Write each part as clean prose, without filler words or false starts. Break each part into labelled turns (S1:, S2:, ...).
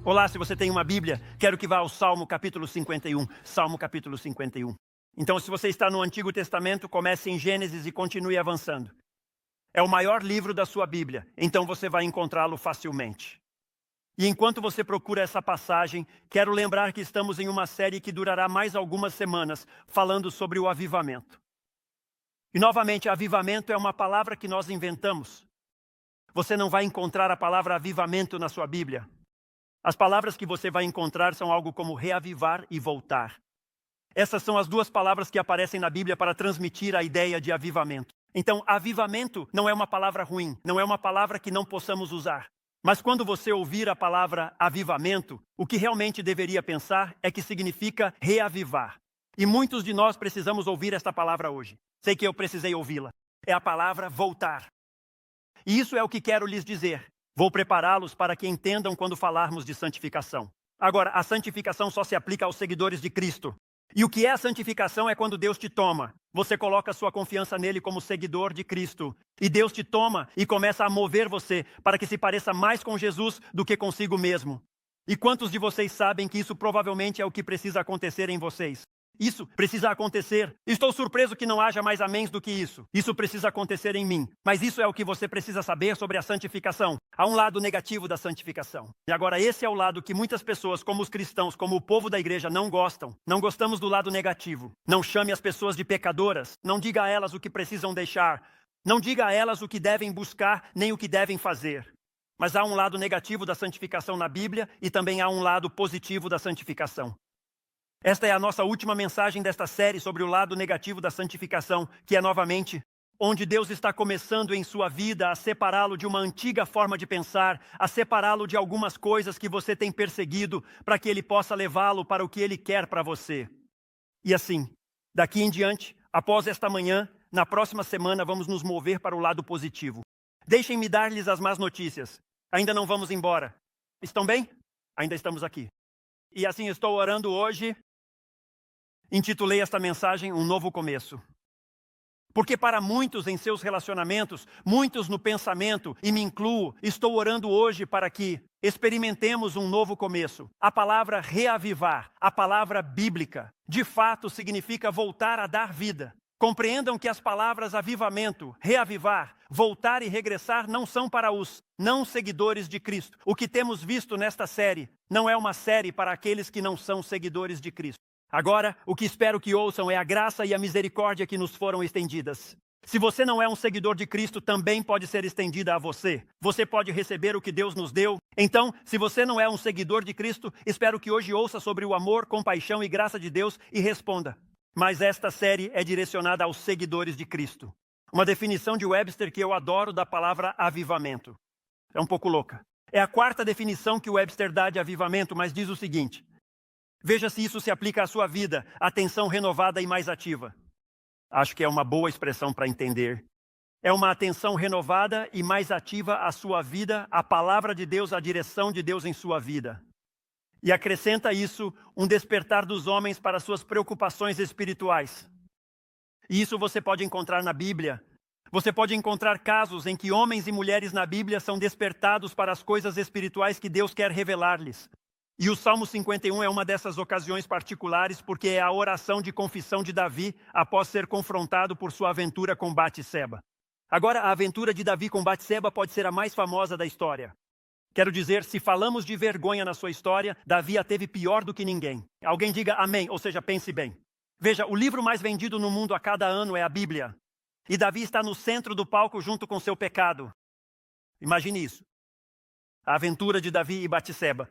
S1: Olá, se você tem uma Bíblia, quero que vá ao Salmo capítulo 51. Salmo capítulo 51. Então, se você está no Antigo Testamento, comece em Gênesis e continue avançando. É o maior livro da sua Bíblia, então você vai encontrá-lo facilmente. E enquanto você procura essa passagem, quero lembrar que estamos em uma série que durará mais algumas semanas, falando sobre o avivamento. E novamente, avivamento é uma palavra que nós inventamos. Você não vai encontrar a palavra avivamento na sua Bíblia. As palavras que você vai encontrar são algo como reavivar e voltar. Essas são as duas palavras que aparecem na Bíblia para transmitir a ideia de avivamento. Então, avivamento não é uma palavra ruim, não é uma palavra que não possamos usar. Mas quando você ouvir a palavra avivamento, o que realmente deveria pensar é que significa reavivar. E muitos de nós precisamos ouvir esta palavra hoje. Sei que eu precisei ouvi-la. É a palavra voltar. E isso é o que quero lhes dizer. Vou prepará-los para que entendam quando falarmos de santificação. Agora, a santificação só se aplica aos seguidores de Cristo. E o que é a santificação é quando Deus te toma. Você coloca sua confiança nele como seguidor de Cristo. E Deus te toma e começa a mover você para que se pareça mais com Jesus do que consigo mesmo. E quantos de vocês sabem que isso provavelmente é o que precisa acontecer em vocês? Isso precisa acontecer. Estou surpreso que não haja mais améns do que isso. Isso precisa acontecer em mim. Mas isso é o que você precisa saber sobre a santificação. Há um lado negativo da santificação. E agora esse é o lado que muitas pessoas, como os cristãos, como o povo da igreja, não gostam. Não gostamos do lado negativo. Não chame as pessoas de pecadoras. Não diga a elas o que precisam deixar. Não diga a elas o que devem buscar, nem o que devem fazer. Mas há um lado negativo da santificação na Bíblia e também há um lado positivo da santificação. Esta é a nossa última mensagem desta série sobre o lado negativo da santificação, que é novamente onde Deus está começando em sua vida a separá-lo de uma antiga forma de pensar, a separá-lo de algumas coisas que você tem perseguido, para que Ele possa levá-lo para o que Ele quer para você. E assim, daqui em diante, após esta manhã, na próxima semana vamos nos mover para o lado positivo. Deixem-me dar-lhes as más notícias. Ainda não vamos embora. Estão bem? Ainda estamos aqui. E assim estou orando hoje. Intitulei esta mensagem Um Novo Começo. Porque para muitos em seus relacionamentos, muitos no pensamento, e me incluo, estou orando hoje para que experimentemos um novo começo. A palavra reavivar, a palavra bíblica, de fato significa voltar a dar vida. Compreendam que as palavras avivamento, reavivar, voltar e regressar não são para os não seguidores de Cristo. O que temos visto nesta série não é uma série para aqueles que não são seguidores de Cristo. Agora, o que espero que ouçam é a graça e a misericórdia que nos foram estendidas. Se você não é um seguidor de Cristo, também pode ser estendida a você. Você pode receber o que Deus nos deu. Então, se você não é um seguidor de Cristo, espero que hoje ouça sobre o amor, compaixão e graça de Deus e responda. Mas esta série é direcionada aos seguidores de Cristo. Uma definição de Webster que eu adoro da palavra avivamento. É um pouco louca. É a quarta definição que Webster dá de avivamento, mas diz o seguinte. Veja se isso se aplica à sua vida, atenção renovada e mais ativa. Acho que é uma boa expressão para entender. É uma atenção renovada e mais ativa à sua vida, à palavra de Deus, à direção de Deus em sua vida. E acrescenta isso um despertar dos homens para suas preocupações espirituais. E isso você pode encontrar na Bíblia. Você pode encontrar casos em que homens e mulheres na Bíblia são despertados para as coisas espirituais que Deus quer revelar-lhes. E o Salmo 51 é uma dessas ocasiões particulares porque é a oração de confissão de Davi após ser confrontado por sua aventura com Batseba. Agora, a aventura de Davi com Batseba pode ser a mais famosa da história. Quero dizer, se falamos de vergonha na sua história, Davi a teve pior do que ninguém. Alguém diga amém, ou seja, pense bem. Veja, o livro mais vendido no mundo a cada ano é a Bíblia. E Davi está no centro do palco junto com seu pecado. Imagine isso. A aventura de Davi e Batseba.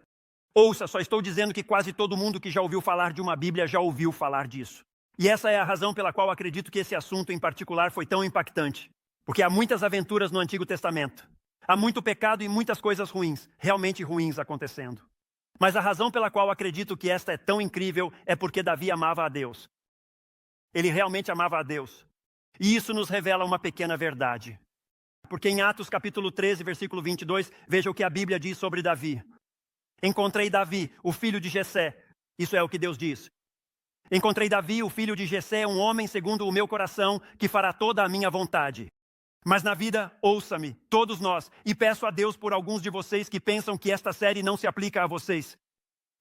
S1: Ouça, só estou dizendo que quase todo mundo que já ouviu falar de uma Bíblia já ouviu falar disso. E essa é a razão pela qual acredito que esse assunto em particular foi tão impactante. Porque há muitas aventuras no Antigo Testamento. Há muito pecado e muitas coisas ruins, realmente ruins acontecendo. Mas a razão pela qual acredito que esta é tão incrível é porque Davi amava a Deus. Ele realmente amava a Deus. E isso nos revela uma pequena verdade. Porque em Atos capítulo 13, versículo 22, veja o que a Bíblia diz sobre Davi. Encontrei Davi, o filho de Jessé. Isso é o que Deus diz. Encontrei Davi, o filho de Jessé, um homem segundo o meu coração, que fará toda a minha vontade. Mas na vida, ouça-me, todos nós, e peço a Deus por alguns de vocês que pensam que esta série não se aplica a vocês.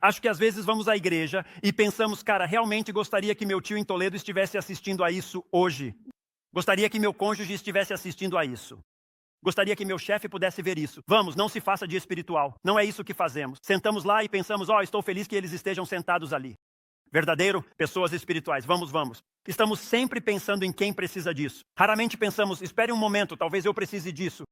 S1: Acho que às vezes vamos à igreja e pensamos, cara, realmente gostaria que meu tio em Toledo estivesse assistindo a isso hoje. Gostaria que meu cônjuge estivesse assistindo a isso. Gostaria que meu chefe pudesse ver isso. Vamos, não se faça de espiritual. Não é isso que fazemos. Sentamos lá e pensamos, estou feliz que eles estejam sentados ali. Verdadeiro, pessoas espirituais. Vamos. Estamos sempre pensando em quem precisa disso. Raramente pensamos, espere um momento, talvez eu precise disso.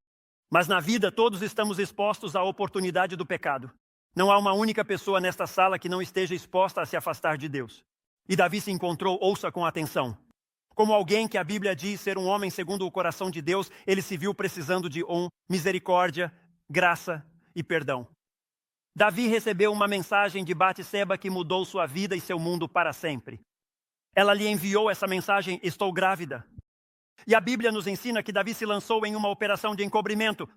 S1: Mas na vida, todos estamos expostos à oportunidade do pecado. Não há uma única pessoa nesta sala que não esteja exposta a se afastar de Deus. E Davi se encontrou, ouça com atenção. Como alguém que a Bíblia diz ser um homem segundo o coração de Deus, ele se viu precisando de misericórdia, graça e perdão. Davi recebeu uma mensagem de Batseba que mudou sua vida e seu mundo para sempre. Ela lhe enviou essa mensagem, estou grávida. E a Bíblia nos ensina que Davi se lançou em uma operação de encobrimento.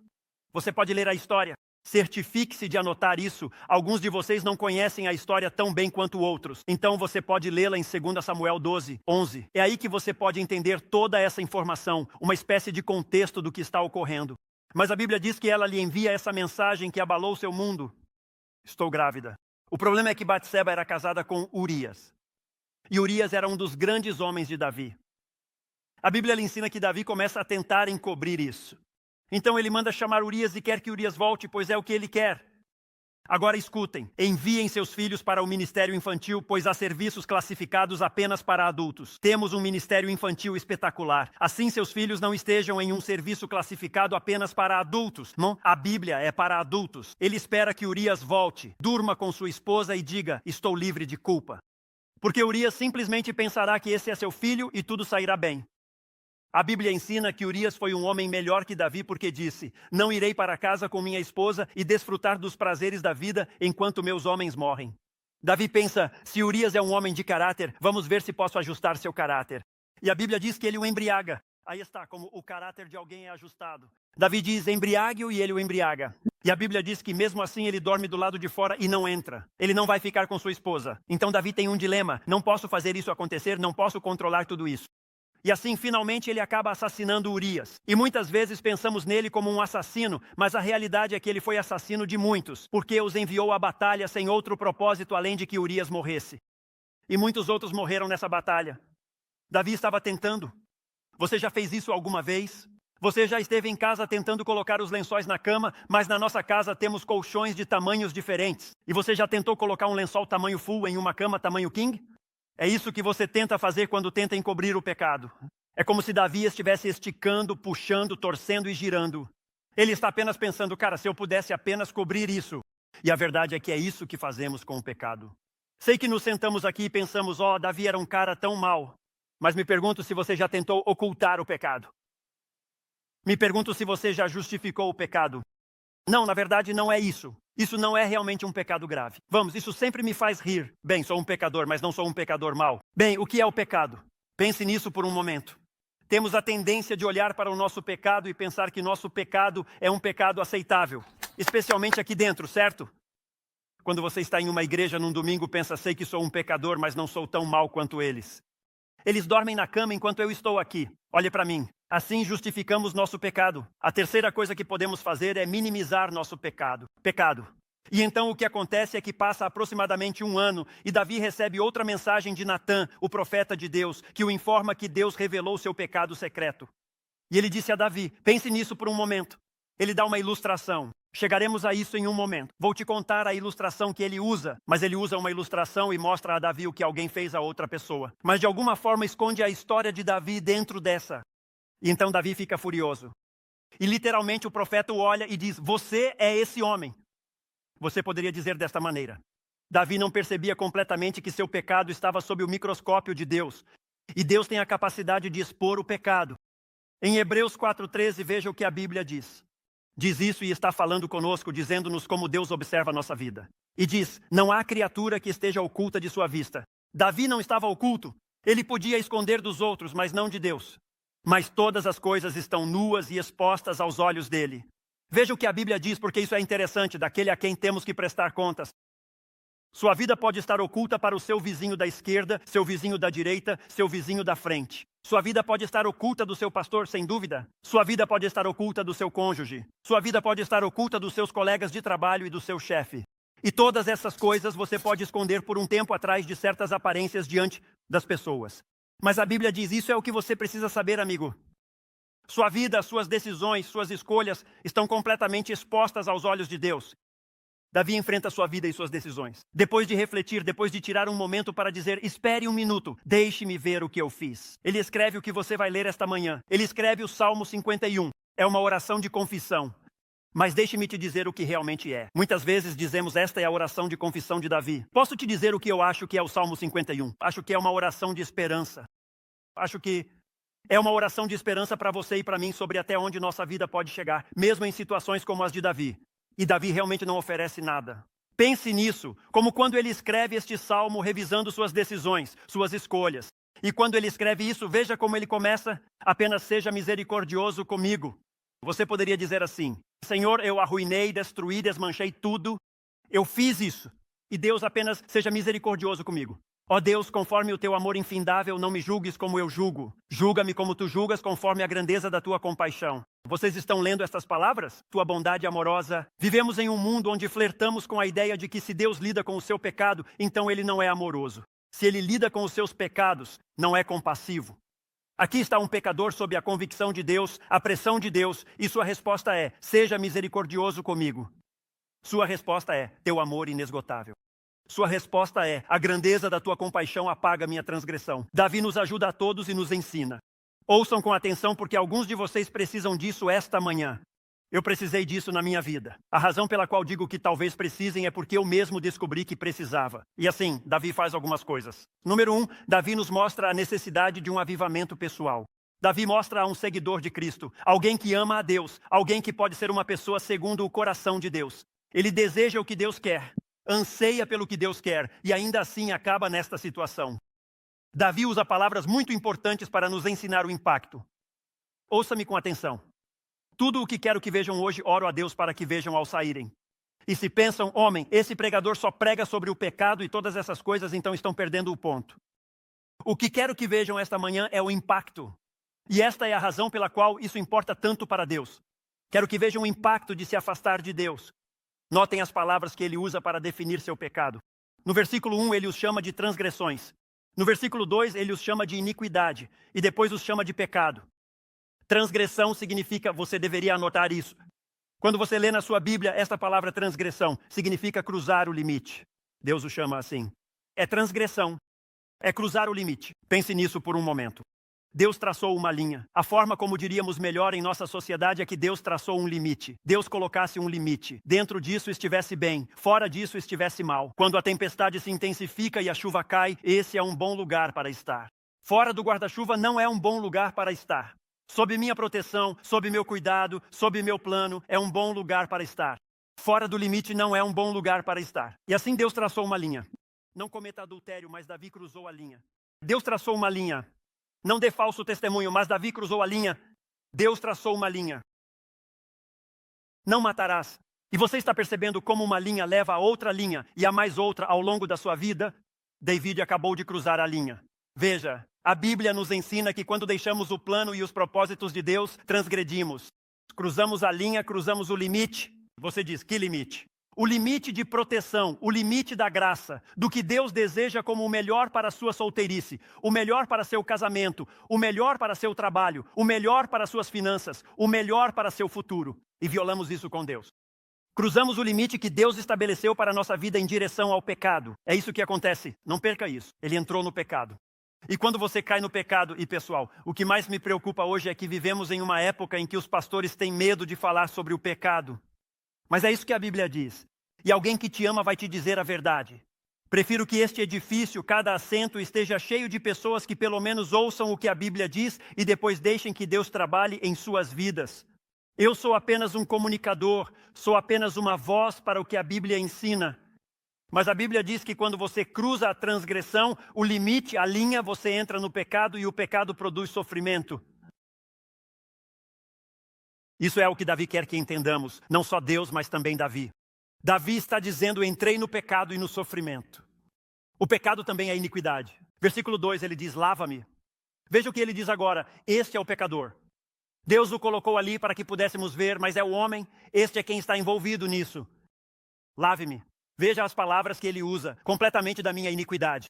S1: Você pode ler a história. Certifique-se de anotar isso. Alguns de vocês não conhecem a história tão bem quanto outros. Então você pode lê-la em 2 Samuel 12, 11. É aí que você pode entender toda essa informação, uma espécie de contexto do que está ocorrendo. Mas a Bíblia diz que ela lhe envia essa mensagem que abalou seu mundo. Estou grávida. O problema é que Batseba era casada com Urias. E Urias era um dos grandes homens de Davi. A Bíblia lhe ensina que Davi começa a tentar encobrir isso. Então ele manda chamar Urias e quer que Urias volte, pois é o que ele quer. Agora escutem, enviem seus filhos para o ministério infantil, pois há serviços classificados apenas para adultos. Temos um ministério infantil espetacular. Assim seus filhos não estejam em um serviço classificado apenas para adultos. Não, a Bíblia é para adultos. Ele espera que Urias volte, durma com sua esposa e diga, estou livre de culpa. Porque Urias simplesmente pensará que esse é seu filho e tudo sairá bem. A Bíblia ensina que Urias foi um homem melhor que Davi porque disse, não irei para casa com minha esposa e desfrutar dos prazeres da vida enquanto meus homens morrem. Davi pensa, se Urias é um homem de caráter, vamos ver se posso ajustar seu caráter. E a Bíblia diz que ele o embriaga. Aí está, como o caráter de alguém é ajustado. Davi diz, embriague-o e ele o embriaga. E a Bíblia diz que mesmo assim ele dorme do lado de fora e não entra. Ele não vai ficar com sua esposa. Então Davi tem um dilema, não posso fazer isso acontecer, não posso controlar tudo isso. E assim, finalmente, ele acaba assassinando Urias. E muitas vezes pensamos nele como um assassino, mas a realidade é que ele foi assassino de muitos, porque os enviou à batalha sem outro propósito além de que Urias morresse. E muitos outros morreram nessa batalha. Davi estava tentando. Você já fez isso alguma vez? Você já esteve em casa tentando colocar os lençóis na cama, mas na nossa casa temos colchões de tamanhos diferentes. E você já tentou colocar um lençol tamanho full em uma cama tamanho king? É isso que você tenta fazer quando tenta encobrir o pecado. É como se Davi estivesse esticando, puxando, torcendo e girando. Ele está apenas pensando, cara, se eu pudesse apenas cobrir isso. E a verdade é que é isso que fazemos com o pecado. Sei que nos sentamos aqui e pensamos, Davi era um cara tão mau. Mas me pergunto se você já tentou ocultar o pecado. Me pergunto se você já justificou o pecado. Não, na verdade não é isso. Isso não é realmente um pecado grave. Vamos, isso sempre me faz rir. Bem, sou um pecador, mas não sou um pecador mau. Bem, o que é o pecado? Pense nisso por um momento. Temos a tendência de olhar para o nosso pecado e pensar que nosso pecado é um pecado aceitável. Especialmente aqui dentro, certo? Quando você está em uma igreja num domingo, pensa, sei que sou um pecador, mas não sou tão mau quanto eles. Eles dormem na cama enquanto eu estou aqui. Olhe para mim. Assim justificamos nosso pecado. A terceira coisa que podemos fazer é minimizar nosso pecado. E então o que acontece é que passa aproximadamente 1 ano e Davi recebe outra mensagem de Natã, o profeta de Deus, que o informa que Deus revelou seu pecado secreto. E ele disse a Davi, pense nisso por um momento. Ele dá uma ilustração. Chegaremos a isso em um momento. Vou te contar a ilustração que ele usa, mas ele usa uma ilustração e mostra a Davi o que alguém fez a outra pessoa. Mas de alguma forma esconde a história de Davi dentro dessa. E então Davi fica furioso. E literalmente o profeta o olha e diz, você é esse homem. Você poderia dizer desta maneira. Davi não percebia completamente que seu pecado estava sob o microscópio de Deus. E Deus tem a capacidade de expor o pecado. Em Hebreus 4:13, veja o que a Bíblia diz. Diz isso e está falando conosco, dizendo-nos como Deus observa a nossa vida. E diz, não há criatura que esteja oculta de sua vista. Davi não estava oculto. Ele podia esconder dos outros, mas não de Deus. Mas todas as coisas estão nuas e expostas aos olhos dele. Veja o que a Bíblia diz, porque isso é interessante, daquele a quem temos que prestar contas. Sua vida pode estar oculta para o seu vizinho da esquerda, seu vizinho da direita, seu vizinho da frente. Sua vida pode estar oculta do seu pastor, sem dúvida. Sua vida pode estar oculta do seu cônjuge. Sua vida pode estar oculta dos seus colegas de trabalho e do seu chefe. E todas essas coisas você pode esconder por um tempo atrás de certas aparências diante das pessoas. Mas a Bíblia diz, isso é o que você precisa saber, amigo. Sua vida, suas decisões, suas escolhas estão completamente expostas aos olhos de Deus. Davi enfrenta sua vida e suas decisões. Depois de refletir, depois de tirar um momento para dizer, espere um minuto, deixe-me ver o que eu fiz. Ele escreve o que você vai ler esta manhã. Ele escreve o Salmo 51. É uma oração de confissão. Mas deixe-me te dizer o que realmente é. Muitas vezes dizemos, esta é a oração de confissão de Davi. Posso te dizer o que eu acho que é o Salmo 51? Acho que é uma oração de esperança. Acho que é uma oração de esperança para você e para mim sobre até onde nossa vida pode chegar, mesmo em situações como as de Davi. E Davi realmente não oferece nada. Pense nisso, como quando ele escreve este salmo revisando suas decisões, suas escolhas. E quando ele escreve isso, veja como ele começa, apenas seja misericordioso comigo. Você poderia dizer assim, Senhor, eu arruinei, destruí, desmanchei tudo. Eu fiz isso. E Deus apenas seja misericordioso comigo. Ó Deus, conforme o teu amor infindável, não me julgues como eu julgo. Julga-me como tu julgas, conforme a grandeza da tua compaixão. Vocês estão lendo estas palavras? Tua bondade amorosa. Vivemos em um mundo onde flertamos com a ideia de que se Deus lida com o seu pecado, então ele não é amoroso. Se ele lida com os seus pecados, não é compassivo. Aqui está um pecador sob a convicção de Deus, a pressão de Deus, e sua resposta é, seja misericordioso comigo. Sua resposta é, teu amor inesgotável. Sua resposta é, a grandeza da tua compaixão apaga minha transgressão. Davi nos ajuda a todos e nos ensina. Ouçam com atenção porque alguns de vocês precisam disso esta manhã. Eu precisei disso na minha vida. A razão pela qual digo que talvez precisem é porque eu mesmo descobri que precisava. E assim, Davi faz algumas coisas. Número 1, Davi nos mostra a necessidade de um avivamento pessoal. Davi mostra a um seguidor de Cristo, alguém que ama a Deus, alguém que pode ser uma pessoa segundo o coração de Deus. Ele deseja o que Deus quer. Anseia pelo que Deus quer e ainda assim acaba nesta situação. Davi usa palavras muito importantes para nos ensinar o impacto. Ouça-me com atenção. Tudo o que quero que vejam hoje, oro a Deus para que vejam ao saírem. E se pensam, homem, esse pregador só prega sobre o pecado e todas essas coisas, então estão perdendo o ponto. O que quero que vejam esta manhã é o impacto. E esta é a razão pela qual isso importa tanto para Deus. Quero que vejam o impacto de se afastar de Deus. Notem as palavras que ele usa para definir seu pecado. No versículo 1, ele os chama de transgressões. No versículo 2, ele os chama de iniquidade. E depois os chama de pecado. Transgressão significa, você deveria anotar isso. Quando você lê na sua Bíblia, esta palavra transgressão significa cruzar o limite. Deus o chama assim. É transgressão. É cruzar o limite. Pense nisso por um momento. Deus traçou uma linha. A forma como diríamos melhor em nossa sociedade é que Deus traçou um limite. Deus colocasse um limite. Dentro disso estivesse bem, fora disso estivesse mal. Quando a tempestade se intensifica e a chuva cai, esse é um bom lugar para estar. Fora do guarda-chuva não é um bom lugar para estar. Sob minha proteção, sob meu cuidado, sob meu plano, é um bom lugar para estar. Fora do limite não é um bom lugar para estar. E assim Deus traçou uma linha. Não cometa adultério, mas Davi cruzou a linha. Deus traçou uma linha. Não dê falso testemunho, mas Davi cruzou a linha. Deus traçou uma linha. Não matarás. E você está percebendo como uma linha leva a outra linha e a mais outra ao longo da sua vida? David acabou de cruzar a linha. Veja, a Bíblia nos ensina que quando deixamos o plano e os propósitos de Deus, transgredimos. Cruzamos a linha, cruzamos o limite. Você diz, que limite? O limite de proteção, o limite da graça, do que Deus deseja como o melhor para a sua solteirice, o melhor para seu casamento, o melhor para seu trabalho, o melhor para suas finanças, o melhor para seu futuro. E violamos isso com Deus. Cruzamos o limite que Deus estabeleceu para a nossa vida em direção ao pecado. É isso que acontece. Não perca isso. Ele entrou no pecado. E quando você cai no pecado, e pessoal, o que mais me preocupa hoje é que vivemos em uma época em que os pastores têm medo de falar sobre o pecado. Mas é isso que a Bíblia diz. E alguém que te ama vai te dizer a verdade. Prefiro que este edifício, cada assento, esteja cheio de pessoas que pelo menos ouçam o que a Bíblia diz e depois deixem que Deus trabalhe em suas vidas. Eu sou apenas um comunicador, sou apenas uma voz para o que a Bíblia ensina. Mas a Bíblia diz que quando você cruza a transgressão, o limite, a linha, você entra no pecado e o pecado produz sofrimento. Isso é o que Davi quer que entendamos, não só Deus, mas também Davi. Davi está dizendo, entrei no pecado e no sofrimento. O pecado também é iniquidade. Versículo 2, ele diz, lava-me. Veja o que ele diz agora, este é o pecador. Deus o colocou ali para que pudéssemos ver, mas é o homem, este é quem está envolvido nisso. Lave-me. Veja as palavras que ele usa, completamente da minha iniquidade.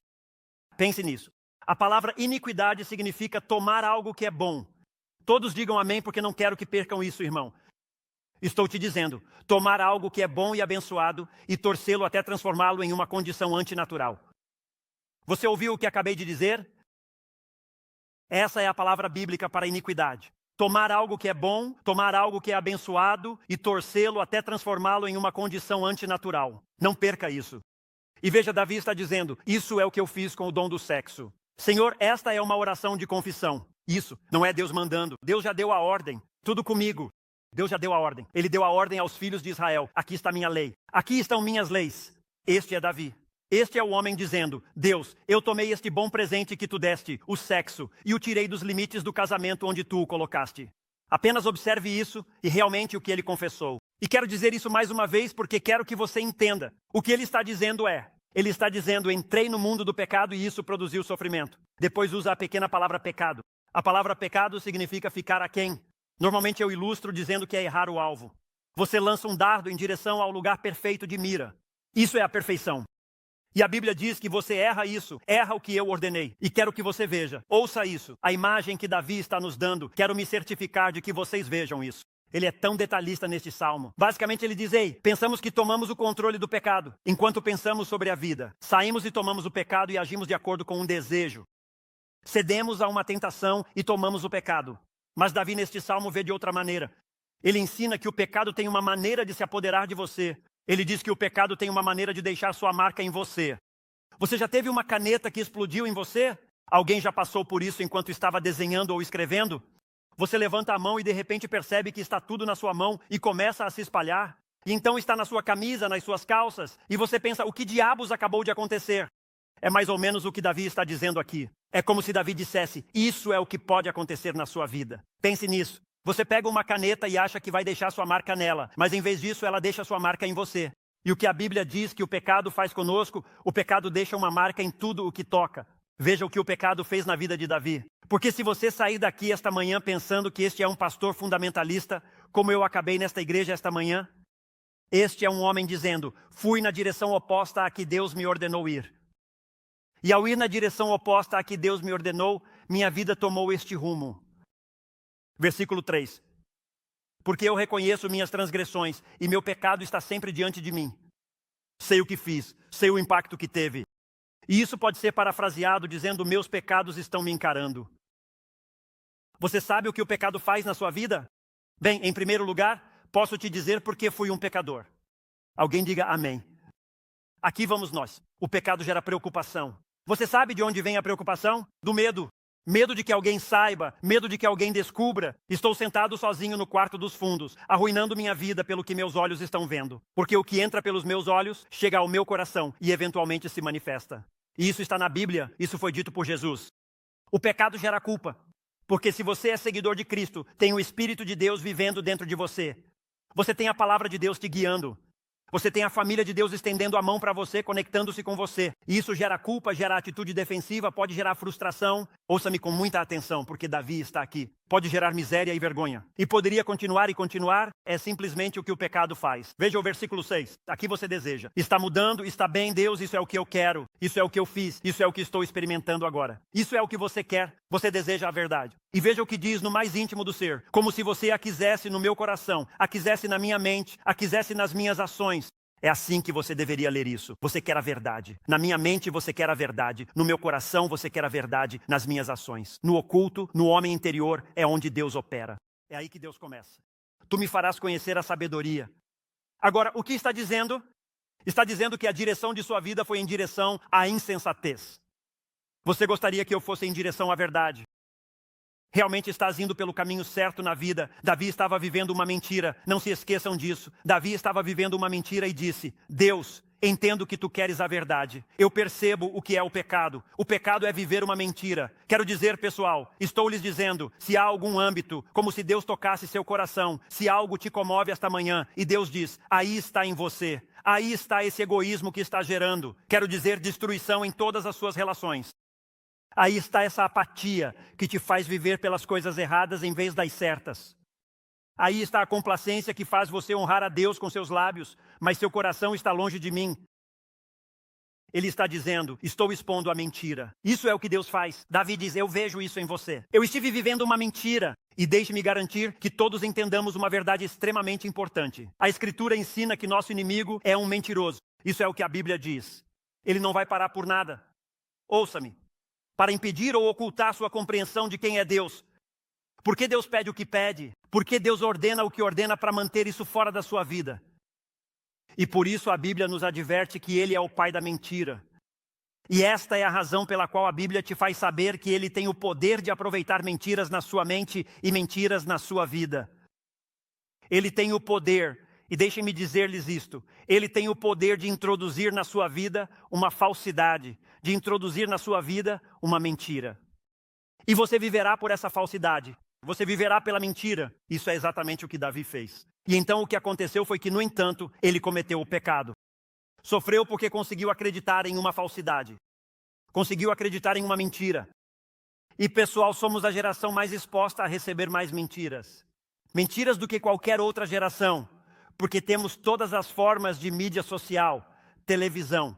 S1: Pense nisso. A palavra iniquidade significa tomar algo que é bom. Todos digam amém, porque não quero que percam isso, irmão. Estou te dizendo, tomar algo que é bom e abençoado e torcê-lo até transformá-lo em uma condição antinatural. Você ouviu o que acabei de dizer? Essa é a palavra bíblica para iniquidade. Tomar algo que é bom, tomar algo que é abençoado e torcê-lo até transformá-lo em uma condição antinatural. Não perca isso. E veja, Davi está dizendo, isso é o que eu fiz com o dom do sexo. Senhor, esta é uma oração de confissão. Isso, não é Deus mandando. Deus já deu a ordem. Tudo comigo. Deus já deu a ordem. Ele deu a ordem aos filhos de Israel. Aqui está minha lei. Aqui estão minhas leis. Este é Davi. Este é o homem dizendo, Deus, eu tomei este bom presente que tu deste, o sexo, e o tirei dos limites do casamento onde tu o colocaste. Apenas observe isso e realmente o que ele confessou. E quero dizer isso mais uma vez porque quero que você entenda. O que ele está dizendo ele está dizendo, entrei no mundo do pecado e isso produziu sofrimento. Depois usa a pequena palavra pecado. A palavra pecado significa ficar aquém. Normalmente eu ilustro dizendo que é errar o alvo. Você lança um dardo em direção ao lugar perfeito de mira. Isso é a perfeição. E a Bíblia diz que você erra isso, erra o que eu ordenei. E quero que você veja, ouça isso. A imagem que Davi está nos dando, quero me certificar de que vocês vejam isso. Ele é tão detalhista neste salmo. Basicamente ele diz, ei, pensamos que tomamos o controle do pecado, enquanto pensamos sobre a vida. Saímos e tomamos o pecado e agimos de acordo com um desejo. Cedemos a uma tentação e tomamos o pecado. Mas Davi neste salmo vê de outra maneira. Ele ensina que o pecado tem uma maneira de se apoderar de você. Ele diz que o pecado tem uma maneira de deixar sua marca em você. Você já teve uma caneta que explodiu em você? Alguém já passou por isso enquanto estava desenhando ou escrevendo? Você levanta a mão e de repente percebe que está tudo na sua mão e começa a se espalhar. E então está na sua camisa, nas suas calças. E você pensa, o que diabos acabou de acontecer? É mais ou menos o que Davi está dizendo aqui. É como se Davi dissesse, isso é o que pode acontecer na sua vida. Pense nisso. Você pega uma caneta e acha que vai deixar sua marca nela, mas em vez disso ela deixa sua marca em você. E o que a Bíblia diz que o pecado faz conosco, o pecado deixa uma marca em tudo o que toca. Veja o que o pecado fez na vida de Davi. Porque se você sair daqui esta manhã pensando que este é um pastor fundamentalista, como eu acabei nesta igreja esta manhã, este é um homem dizendo, fui na direção oposta a que Deus me ordenou ir. E ao ir na direção oposta a que Deus me ordenou, minha vida tomou este rumo. Versículo 3. Porque eu reconheço minhas transgressões e meu pecado está sempre diante de mim. Sei o que fiz, sei o impacto que teve. E isso pode ser parafraseado dizendo, meus pecados estão me encarando. Você sabe o que o pecado faz na sua vida? Bem, em primeiro lugar, posso te dizer porque fui um pecador. Alguém diga amém. Aqui vamos nós. O pecado gera preocupação. Você sabe de onde vem a preocupação? Do medo. Medo de que alguém saiba, medo de que alguém descubra. Estou sentado sozinho no quarto dos fundos, arruinando minha vida pelo que meus olhos estão vendo. Porque o que entra pelos meus olhos chega ao meu coração e eventualmente se manifesta. E isso está na Bíblia, isso foi dito por Jesus. O pecado gera culpa. Porque se você é seguidor de Cristo, tem o Espírito de Deus vivendo dentro de você. Você tem a palavra de Deus te guiando. Você tem a família de Deus estendendo a mão para você, conectando-se com você. E isso gera culpa, gera atitude defensiva, pode gerar frustração. Ouça-me com muita atenção, porque Davi está aqui. Pode gerar miséria e vergonha. E poderia continuar e continuar, é simplesmente o que o pecado faz. Veja o versículo 6. Aqui você deseja. Está mudando, está bem, Deus, isso é o que eu quero. Isso é o que eu fiz, isso é o que estou experimentando agora. Isso é o que você quer, você deseja a verdade. E veja o que diz no mais íntimo do ser. Como se você a quisesse no meu coração, a quisesse na minha mente, a quisesse nas minhas ações. É assim que você deveria ler isso. Você quer a verdade. Na minha mente você quer a verdade. No meu coração você quer a verdade nas minhas ações. No oculto, no homem interior, é onde Deus opera. É aí que Deus começa. Tu me farás conhecer a sabedoria. Agora, o que está dizendo? Está dizendo que a direção de sua vida foi em direção à insensatez. Você gostaria que eu fosse em direção à verdade? Realmente estás indo pelo caminho certo na vida. Davi estava vivendo uma mentira. Não se esqueçam disso. Davi estava vivendo uma mentira e disse, Deus, entendo que tu queres a verdade. Eu percebo o que é o pecado. O pecado é viver uma mentira. Quero dizer, pessoal, estou lhes dizendo, se há algum âmbito, como se Deus tocasse seu coração, se algo te comove esta manhã, e Deus diz, aí está em você. Aí está esse egoísmo que está gerando, quero dizer, destruição em todas as suas relações. Aí está essa apatia que te faz viver pelas coisas erradas em vez das certas. Aí está a complacência que faz você honrar a Deus com seus lábios, mas seu coração está longe de mim. Ele está dizendo, estou expondo a mentira. Isso é o que Deus faz. Davi diz, eu vejo isso em você. Eu estive vivendo uma mentira. E deixe-me garantir que todos entendamos uma verdade extremamente importante. A Escritura ensina que nosso inimigo é um mentiroso. Isso é o que a Bíblia diz. Ele não vai parar por nada. Ouça-me. Para impedir ou ocultar sua compreensão de quem é Deus. Por que Deus pede o que pede? Por que Deus ordena o que ordena para manter isso fora da sua vida? E por isso a Bíblia nos adverte que Ele é o pai da mentira. E esta é a razão pela qual a Bíblia te faz saber que Ele tem o poder de aproveitar mentiras na sua mente e mentiras na sua vida. Ele tem o poder, e deixem-me dizer-lhes isto, Ele tem o poder de introduzir na sua vida uma falsidade, de introduzir na sua vida uma mentira. E você viverá por essa falsidade, você viverá pela mentira. Isso é exatamente o que Davi fez. E então o que aconteceu foi que, no entanto, ele cometeu o pecado. Sofreu porque conseguiu acreditar em uma falsidade. Conseguiu acreditar em uma mentira. E pessoal, somos a geração mais exposta a receber mais mentiras. Mentiras do que qualquer outra geração. Porque temos todas as formas de mídia social, televisão.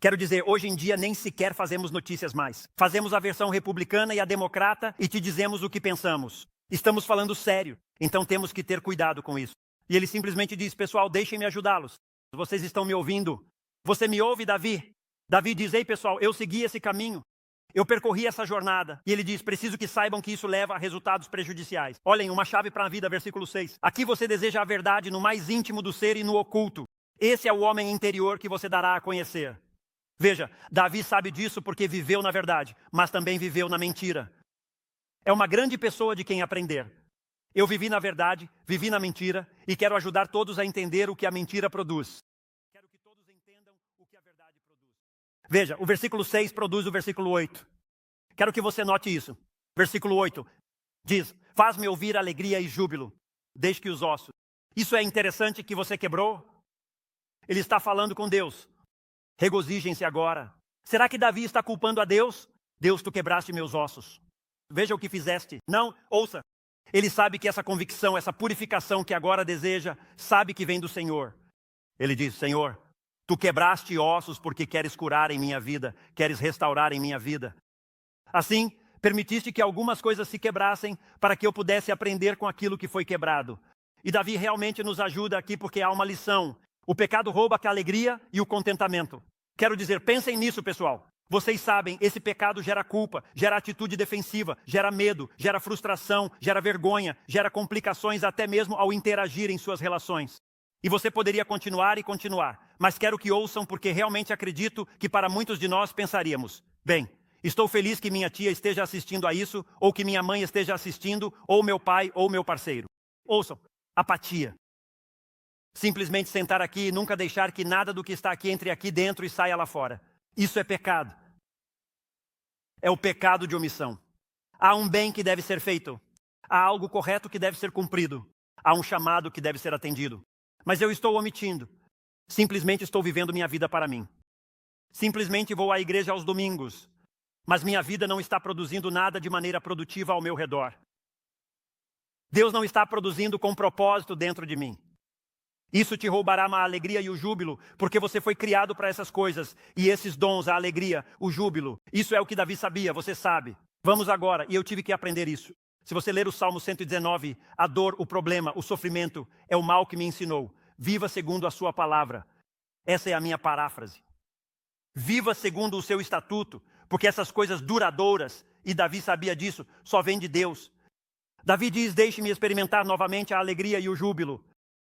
S1: Quero dizer, hoje em dia nem sequer fazemos notícias mais. Fazemos a versão republicana e a democrata e te dizemos o que pensamos. Estamos falando sério, então temos que ter cuidado com isso. E ele simplesmente diz, pessoal, deixem-me ajudá-los. Vocês estão me ouvindo? Você me ouve, Davi? Davi diz, ei pessoal, eu segui esse caminho. Eu percorri essa jornada. E ele diz, preciso que saibam que isso leva a resultados prejudiciais. Olhem, uma chave para a vida, versículo 6. Aqui você deseja a verdade no mais íntimo do ser e no oculto. Esse é o homem interior que você dará a conhecer. Veja, Davi sabe disso porque viveu na verdade, mas também viveu na mentira. É uma grande pessoa de quem aprender. Eu vivi na verdade, vivi na mentira e quero ajudar todos a entender o que a mentira produz. Quero que todos entendam o que a verdade produz. Veja, o versículo 6 produz o versículo 8. Quero que você note isso. Versículo 8 diz, faz-me ouvir alegria e júbilo, desde que os ossos. Isso é interessante que você quebrou? Ele está falando com Deus. Regozijem-se agora. Será que Davi está culpando a Deus? Deus, tu quebraste meus ossos. Veja o que fizeste. Não, ouça. Ele sabe que essa convicção, essa purificação que agora deseja, sabe que vem do Senhor. Ele diz, Senhor, tu quebraste ossos porque queres curar em minha vida, queres restaurar em minha vida. Assim, permitiste que algumas coisas se quebrassem para que eu pudesse aprender com aquilo que foi quebrado. E Davi realmente nos ajuda aqui porque há uma lição. O pecado rouba a alegria e o contentamento. Quero dizer, pensem nisso, pessoal. Vocês sabem, esse pecado gera culpa, gera atitude defensiva, gera medo, gera frustração, gera vergonha, gera complicações até mesmo ao interagir em suas relações. E você poderia continuar e continuar, mas quero que ouçam porque realmente acredito que para muitos de nós pensaríamos, bem, estou feliz que minha tia esteja assistindo a isso, ou que minha mãe esteja assistindo, ou meu pai, ou meu parceiro. Ouçam, apatia. Simplesmente sentar aqui e nunca deixar que nada do que está aqui entre aqui dentro e saia lá fora. Isso é pecado. É o pecado de omissão. Há um bem que deve ser feito. Há algo correto que deve ser cumprido. Há um chamado que deve ser atendido. Mas eu estou omitindo. Simplesmente estou vivendo minha vida para mim. Simplesmente vou à igreja aos domingos. Mas minha vida não está produzindo nada de maneira produtiva ao meu redor. Deus não está produzindo com propósito dentro de mim. Isso te roubará a alegria e o júbilo, porque você foi criado para essas coisas. E esses dons, a alegria, o júbilo, isso é o que Davi sabia, você sabe. Vamos agora, e eu tive que aprender isso. Se você ler o Salmo 119, a dor, o problema, o sofrimento, é o mal que me ensinou. Viva segundo a sua palavra. Essa é a minha paráfrase. Viva segundo o seu estatuto, porque essas coisas duradouras, e Davi sabia disso, só vêm de Deus. Davi diz, deixe-me experimentar novamente a alegria e o júbilo.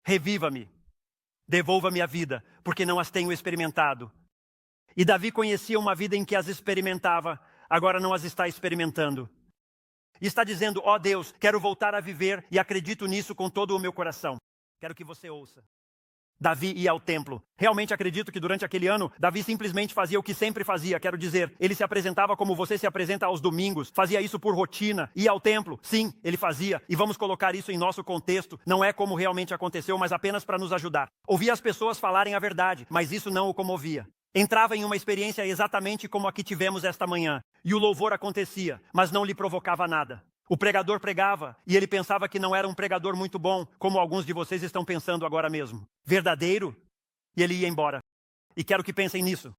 S1: Reviva-me, devolva-me a vida, porque não as tenho experimentado. E Davi conhecia uma vida em que as experimentava, agora não as está experimentando. E está dizendo, ó Deus, quero voltar a viver e acredito nisso com todo o meu coração. Quero que você ouça. Davi ia ao templo. Realmente acredito que durante aquele ano, Davi simplesmente fazia o que sempre fazia. Quero dizer, ele se apresentava como você se apresenta aos domingos. Fazia isso por rotina. Ia ao templo. Sim, ele fazia. E vamos colocar isso em nosso contexto. Não é como realmente aconteceu, mas apenas para nos ajudar. Ouvia as pessoas falarem a verdade, mas isso não o comovia. Entrava em uma experiência exatamente como a que tivemos esta manhã. E o louvor acontecia, mas não lhe provocava nada. O pregador pregava e ele pensava que não era um pregador muito bom, como alguns de vocês estão pensando agora mesmo. Verdadeiro? E ele ia embora. E quero que pensem nisso.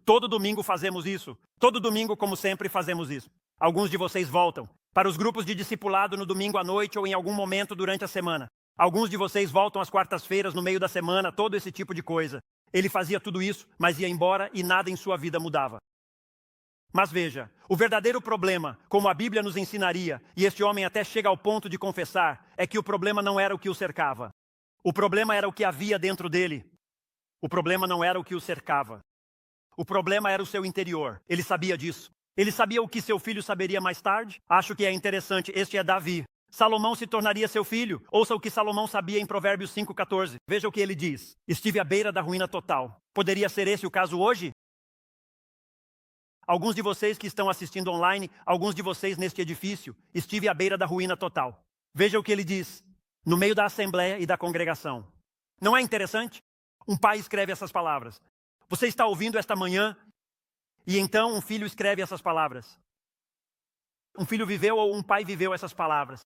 S1: Todo domingo fazemos isso. Todo domingo, como sempre, fazemos isso. Alguns de vocês voltam para os grupos de discipulado no domingo à noite ou em algum momento durante a semana. Alguns de vocês voltam às quartas-feiras no meio da semana, todo esse tipo de coisa. Ele fazia tudo isso, mas ia embora e nada em sua vida mudava. Mas veja, o verdadeiro problema, como a Bíblia nos ensinaria, e este homem até chega ao ponto de confessar, é que o problema não era o que o cercava. O problema era o que havia dentro dele. O problema não era o que o cercava. O problema era o seu interior. Ele sabia disso. Ele sabia o que seu filho saberia mais tarde. Acho que é interessante, este é Davi. Salomão se tornaria seu filho. Ouça o que Salomão sabia em Provérbios 5,14. Veja o que ele diz. Estive à beira da ruína total. Poderia ser esse o caso hoje? Alguns de vocês que estão assistindo online, alguns de vocês neste edifício, estive à beira da ruína total. Veja o que ele diz, no meio da assembleia e da congregação. Não é interessante? Um pai escreve essas palavras. Você está ouvindo esta manhã, e então um filho escreve essas palavras. Um filho viveu ou um pai viveu essas palavras.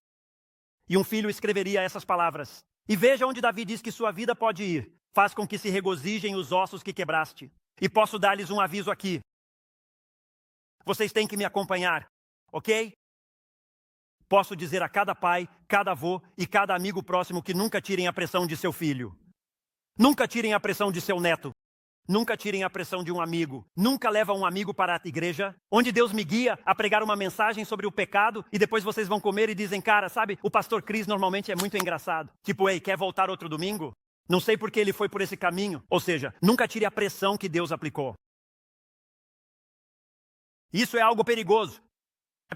S1: E um filho escreveria essas palavras. E veja onde Davi diz que sua vida pode ir. Faz com que se regozijem os ossos que quebraste. E posso dar-lhes um aviso aqui. Vocês têm que me acompanhar, ok? Posso dizer a cada pai, cada avô e cada amigo próximo que nunca tirem a pressão de seu filho. Nunca tirem a pressão de seu neto. Nunca tirem a pressão de um amigo. Nunca leva um amigo para a igreja, onde Deus me guia a pregar uma mensagem sobre o pecado e depois vocês vão comer e dizem, cara, sabe, o pastor Cris normalmente é muito engraçado. Tipo, ei, quer voltar outro domingo? Não sei porque ele foi por esse caminho. Ou seja, nunca tire a pressão que Deus aplicou. Isso é algo perigoso.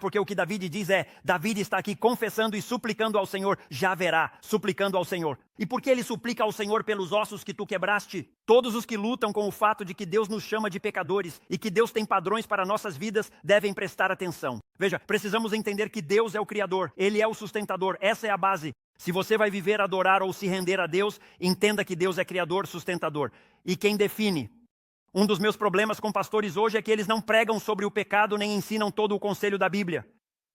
S1: Porque o que Davi diz é, Davi está aqui confessando e suplicando ao Senhor, já verá, suplicando ao Senhor. E por que ele suplica ao Senhor pelos ossos que tu quebraste? Todos os que lutam com o fato de que Deus nos chama de pecadores e que Deus tem padrões para nossas vidas devem prestar atenção. Veja, precisamos entender que Deus é o Criador, Ele é o sustentador, essa é a base. Se você vai viver, adorar ou se render a Deus, entenda que Deus é Criador, sustentador. E quem define? Um dos meus problemas com pastores hoje é que eles não pregam sobre o pecado nem ensinam todo o conselho da Bíblia.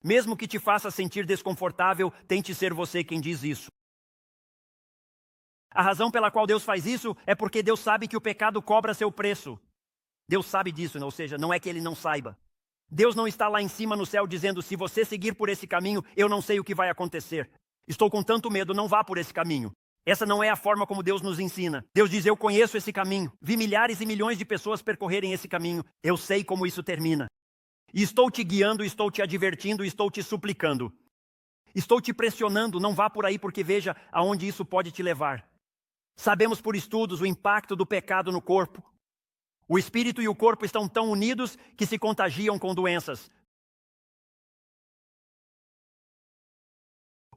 S1: Mesmo que te faça sentir desconfortável, tente ser você quem diz isso. A razão pela qual Deus faz isso é porque Deus sabe que o pecado cobra seu preço. Deus sabe disso, ou seja, não é que ele não saiba. Deus não está lá em cima no céu dizendo, se você seguir por esse caminho, eu não sei o que vai acontecer. Estou com tanto medo, não vá por esse caminho. Essa não é a forma como Deus nos ensina. Deus diz, eu conheço esse caminho. Vi milhares e milhões de pessoas percorrerem esse caminho. Eu sei como isso termina. E estou te guiando, estou te advertindo, estou te suplicando. Estou te pressionando, não vá por aí porque veja aonde isso pode te levar. Sabemos por estudos o impacto do pecado no corpo. O espírito e o corpo estão tão unidos que se contagiam com doenças.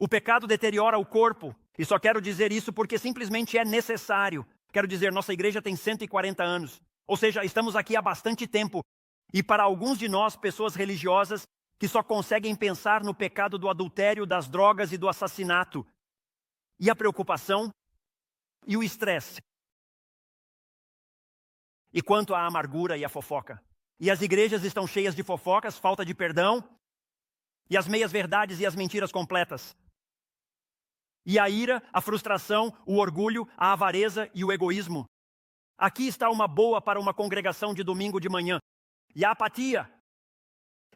S1: O pecado deteriora o corpo. E só quero dizer isso porque simplesmente é necessário. Quero dizer, nossa igreja tem 140 anos. Ou seja, estamos aqui há bastante tempo. E para alguns de nós, pessoas religiosas, que só conseguem pensar no pecado do adultério, das drogas e do assassinato. E a preocupação e o estresse. E quanto à amargura e à fofoca. E as igrejas estão cheias de fofocas, falta de perdão, e as meias-verdades e as mentiras completas. E a ira, a frustração, o orgulho, a avareza e o egoísmo. Aqui está uma boa para uma congregação de domingo de manhã. E a apatia.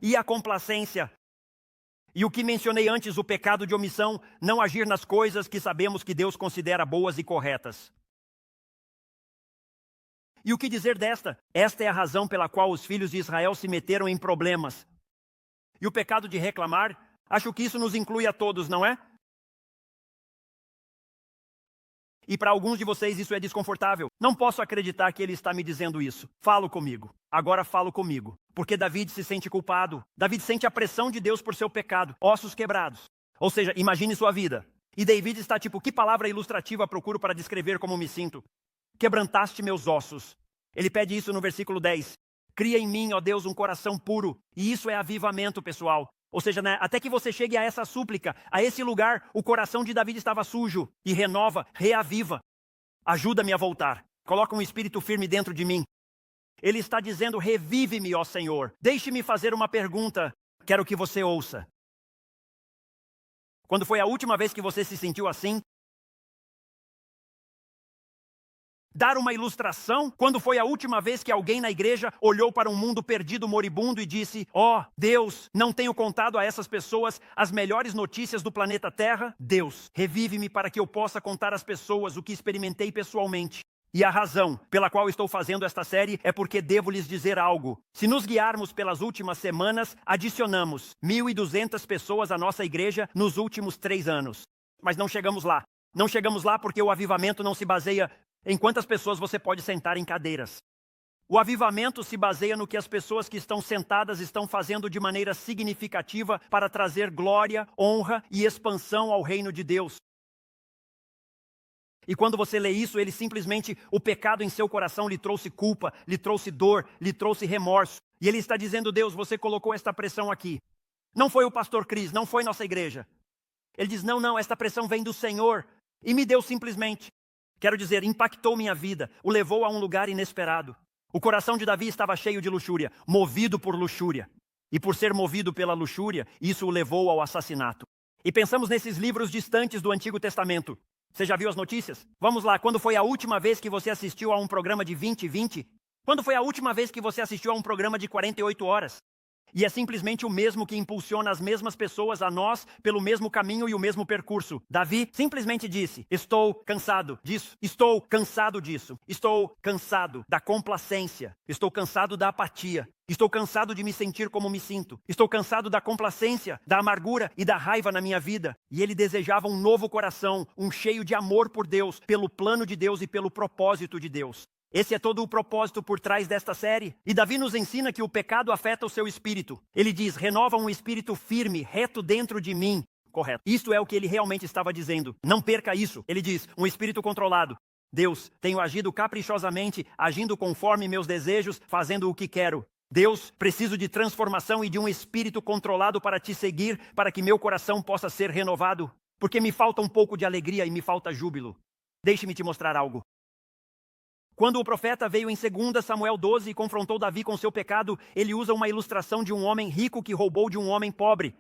S1: E a complacência. E o que mencionei antes, o pecado de omissão, não agir nas coisas que sabemos que Deus considera boas e corretas. E o que dizer desta? Esta é a razão pela qual os filhos de Israel se meteram em problemas. E o pecado de reclamar, acho que isso nos inclui a todos, não é? E para alguns de vocês isso é desconfortável. Não posso acreditar que ele está me dizendo isso. Falo comigo. Agora falo comigo. Porque Davi se sente culpado. Davi sente a pressão de Deus por seu pecado. Ossos quebrados. Ou seja, imagine sua vida. E David está tipo, que palavra ilustrativa procuro para descrever como me sinto? Quebrantaste meus ossos. Ele pede isso no versículo 10. Cria em mim, ó Deus, um coração puro. E isso é avivamento, pessoal. Ou seja, né, até que você chegue a essa súplica, a esse lugar, o coração de Davi estava sujo. E renova, reaviva. Ajuda-me a voltar. Coloca um espírito firme dentro de mim. Ele está dizendo, revive-me, ó Senhor. Deixe-me fazer uma pergunta. Quero que você ouça. Quando foi a última vez que você se sentiu assim? Dar uma ilustração, quando foi a última vez que alguém na igreja olhou para um mundo perdido, moribundo e disse, Deus, não tenho contado a essas pessoas as melhores notícias do planeta Terra? Deus, revive-me para que eu possa contar às pessoas o que experimentei pessoalmente. E a razão pela qual estou fazendo esta série é porque devo lhes dizer algo. Se nos guiarmos pelas últimas semanas, adicionamos 1.200 pessoas à nossa igreja nos últimos 3 anos. Mas não chegamos lá. Não chegamos lá porque o avivamento não se baseia em quantas pessoas você pode sentar em cadeiras. O avivamento se baseia no que as pessoas que estão sentadas estão fazendo de maneira significativa para trazer glória, honra e expansão ao reino de Deus. E quando você lê isso, o pecado em seu coração lhe trouxe culpa, lhe trouxe dor, lhe trouxe remorso. E ele está dizendo, Deus, você colocou esta pressão aqui. Não foi o pastor Cris, não foi nossa igreja. Ele diz, não, esta pressão vem do Senhor. E me deu simplesmente. Quero dizer, impactou minha vida, o levou a um lugar inesperado. O coração de Davi estava cheio de luxúria, movido por luxúria. E por ser movido pela luxúria, isso o levou ao assassinato. E pensamos nesses livros distantes do Antigo Testamento. Você já viu as notícias? Vamos lá, quando foi a última vez que você assistiu a um programa de 20/20? Quando foi a última vez que você assistiu a um programa de 48 horas? E é simplesmente o mesmo que impulsiona as mesmas pessoas a nós pelo mesmo caminho e o mesmo percurso. Davi simplesmente disse, estou cansado disso, estou cansado disso, estou cansado da complacência, estou cansado da apatia, estou cansado de me sentir como me sinto, estou cansado da complacência, da amargura e da raiva na minha vida. E ele desejava um novo coração, um cheio de amor por Deus, pelo plano de Deus e pelo propósito de Deus. Esse é todo o propósito por trás desta série. E Davi nos ensina que o pecado afeta o seu espírito. Ele diz, renova um espírito firme, reto dentro de mim. Correto. Isto é o que ele realmente estava dizendo. Não perca isso. Ele diz, um espírito controlado. Deus, tenho agido caprichosamente, agindo conforme meus desejos, fazendo o que quero. Deus, preciso de transformação e de um espírito controlado para te seguir, para que meu coração possa ser renovado. Porque me falta um pouco de alegria e me falta júbilo. Deixe-me te mostrar algo. Quando o profeta veio em 2 Samuel 12 e confrontou Davi com seu pecado, ele usa uma ilustração de um homem rico que roubou de um homem pobre.